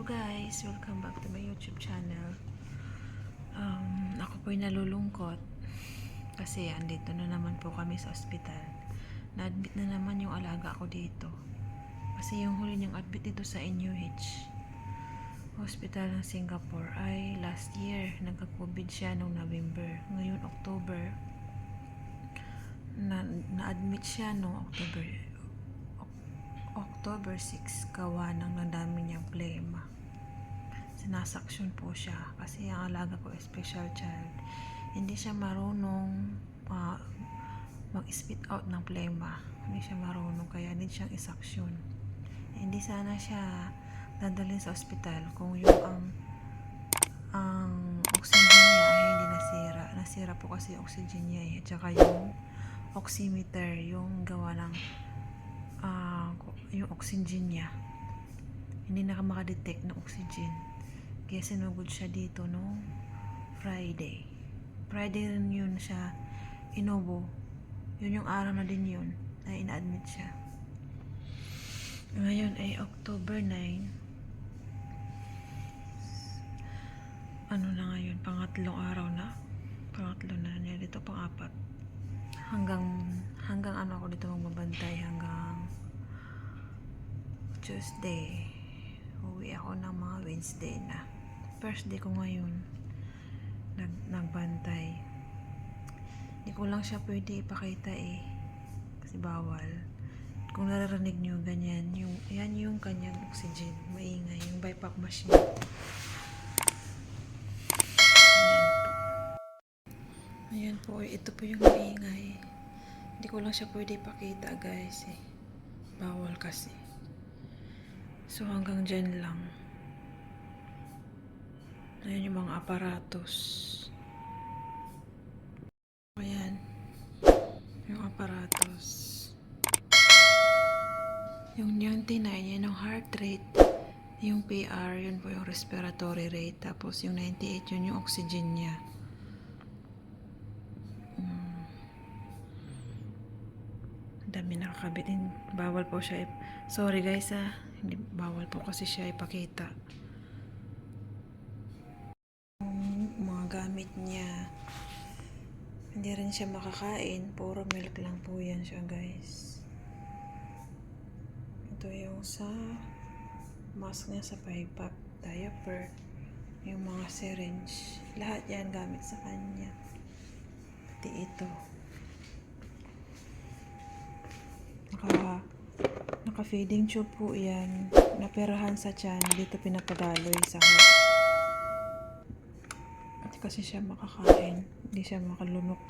guys, welcome back to my YouTube channel. Ako po'y nalulungkot kasi andito na naman po kami sa ospital. Na-admit na naman yung alaga ko dito. Kasi yung huli niyang admit dito sa NUH Hospital ng Singapore ay last year. Nagka-COVID siya noong November. Ngayon October, na-admit siya noong October 6 gawa ng nadami niyang plema. Sinasaksyon po siya kasi ang alaga ko special child. Hindi siya marunong mag-spit out ng plema. Hindi siya marunong kaya need siyang isaksyon. Hindi sana siya dadalhin sa ospital kung yung ang oxygen niya ay hindi nasira. Nasira po kasi yung oxygen niya at saka yung oximeter, yung gawa ng yung oxygen niya hindi na makadetect ng oxygen, kaya sinugod siya dito no Friday rin yun siya inobo. Yun yung araw na din yun na ina-admit siya. Ngayon ay October 9. Ano na ngayon, pangatlo na niya dito, pang-apat hanggang ano ako dito magbabantay hanggang Tuesday. Uwi ako ng mga Wednesday na. First day ko ngayon nagbantay. Hindi ko lang siya pwede ipakita kasi bawal. Kung naririnig nyo ganyan, yan yung kanyang oxygen, maingay, yung BiPAP machine. Ayan po, ito po yung maingay. Hindi ko lang siya pwede ipakita guys bawal kasi. So hanggang dyan lang. Ayan yung mga aparatos. Ayan yung aparatos. Yung T9 yan yung heart rate. Yung PR yun po yung respiratory rate. Tapos yung 98 yun yung oxygen niya. Dami nakakabitin. Bawal po siya sorry guys hindi, bawal po kasi siya ipakita yung mga gamit niya. Hindi rin siya makakain, puro milk lang po yan siya guys. Ito yung sa mask niya, sa BiPAP, diaper, yung mga syringe, lahat yan gamit sa kanya, pati ito. Naka-feeding tube po yan. Naperahan sa tiyan. Dito pinapadaloy sa hose. At kasi siya makakain. Hindi siya makalunok.